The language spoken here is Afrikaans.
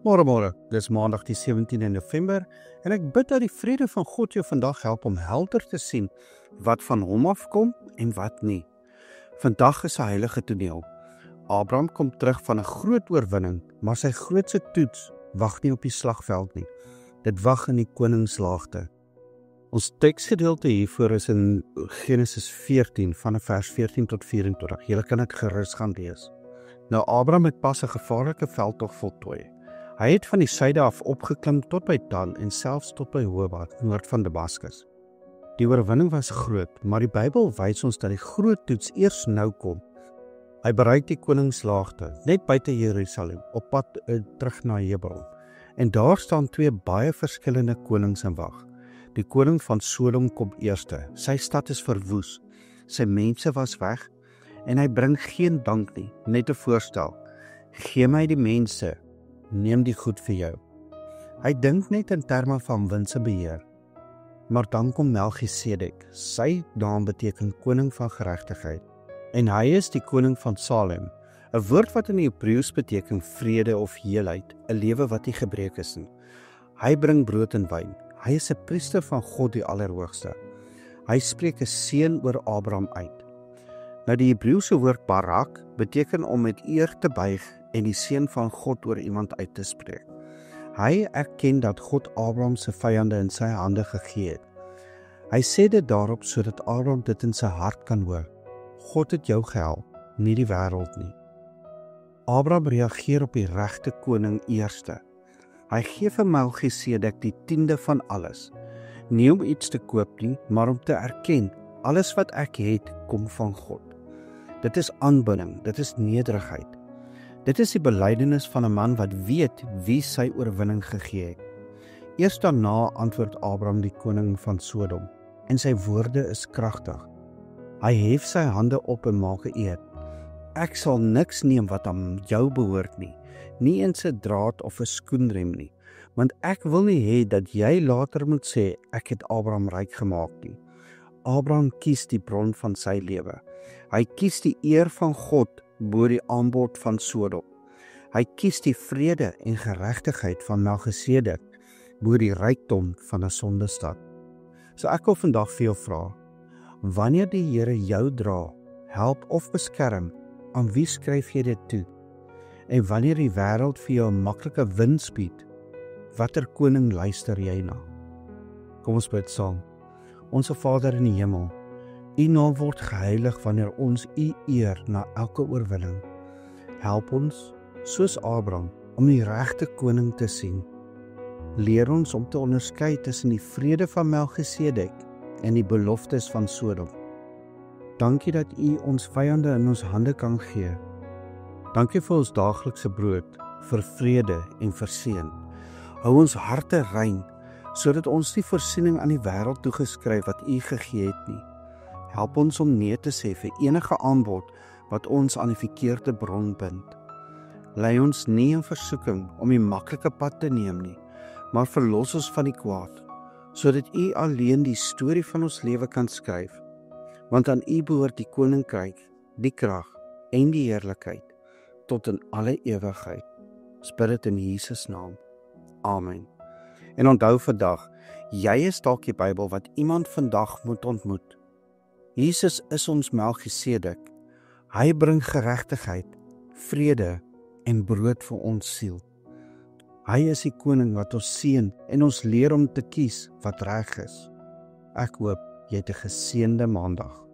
Môre, dis maandag die 17de November en ek bid dat die vrede van God jou vandag help om helder te sien wat van hom afkom en wat nie. Vandag is 'n heilige toneel. Abraham kom terug van 'n groot oorwinning, maar sy grootste toets wag nie op die slagveld nie. Dit wag in die koningslaagte. Ons teksgedeelte hiervoor is in Genesis 14 van vers 14 tot 24. Julle kan dit gerus gaan lees. Nou Abraham het pas 'n gevaarlike veldtog voltooi. Hy het van die suide af opgeklim tot by Dan en selfs tot by Hobab, noord van Damaskus. Die oorwinning was groot, maar die Bybel wys ons dat die groot toets eers nou kom. Hy bereik die koningslaagte, net buite Jerusalem, op pad terug na Hebron. En daar staan twee baie verskillende konings in wag. Die koning van Sodom kom eerste. Sy stad is verwoes, sy mense was weg, en hy bring geen dank nie, net 'n voorstel. Gee my die mense, neem die goed vir jou. Hy dink net in terme van winsebeheer. Maar dan kom Melchisedek, sy naam beteken koning van geregtigheid. En hy is die koning van Salem, 'n woord wat in die Hebreëus beteken vrede of heelheid, 'n lewe wat nie gebreek is nie. Hy bring brood en wyn. Hy is 'n priester van God die Allerhoogste. Hy spreek 'n seën oor Abraham uit. Nou die Hebreëse woord barak beteken om met eer te buig en die seën van God oor iemand uit te spreek. Hy erken dat God Abraham se vyande in sy hande gegee het. Hy sê dit daarop sodat Abraham dit in sy hart kan hoor. God het jou gehelp, nie die wêreld nie. Abraham reageer op die regte koning eerste. Hy gee vir Melchisedek die 10de van alles. Nie om iets te koop nie, maar om te erken, alles wat ek het, kom van God. Dit is aanbidding, dit is nederigheid. Dit is die belydenis van 'n man wat weet wie sy oorwinning gegee het. Eers daarna antwoord Abraham die koning van Sodom, en sy woorde is kragtig. Hy hef sy hande op en maak 'n eed. Ek sal niks neem wat aan jou behoort nie eens 'n draad of 'n skoenriem nie, want ek wil nie hê dat jy later moet sê, ek het Abraham ryk gemaak nie. Abraham kies die bron van sy lewe. Hy kies die eer van God bo die aanbod van Sodom. Hy kies die vrede en geregtigheid van Melchisedek bo die rykdom van 'n sondestad. So ek wil vandag vir jou vra, wanneer die Here jou dra, help of beskerm, aan wie skryf jy dit toe? En wanneer die wêreld vir jou 'n maklike wins bied, watter koning luister jy na? Kom ons bid saam. Onse Vader in die hemel, U naam word geheilig wanneer ons U eer na elke oorwinning. Help ons, soos Abraham, om die regte koning te sien. Leer ons om te onderskei tussen die vrede van Melchisedek en die beloftes van Sodom. Dankie dat U ons vyande in ons hande kan gee. Dankie vir ons daaglikse brood, vir vrede en vir seën. Hou ons harte rein, sodat ons nie voorsiening aan die wêreld toegeskryf wat U gegee het nie. Help ons om nee te sê vir enige aanbod wat ons aan die verkeerde bron bind. Lei ons nie in versoeking om die maklike pad te neem nie, maar verlos ons van die kwaad, sodat U alleen die storie van ons lewe kan skryf. Want aan U behoort die koninkryk, die krag en die heerlikheid tot in alle ewigheid. Ons bid dit in Jesus naam. Amen. En onthou vandag, jy is dalk die Bybel wat iemand vandag moet ontmoet. Jesus is ons Melchisedek. Hy bring geregtigheid, vrede en brood vir ons siel. Hy is die koning wat ons seën en ons leer om te kies wat reg is. Ek hoop jy het 'n geseënde maandag.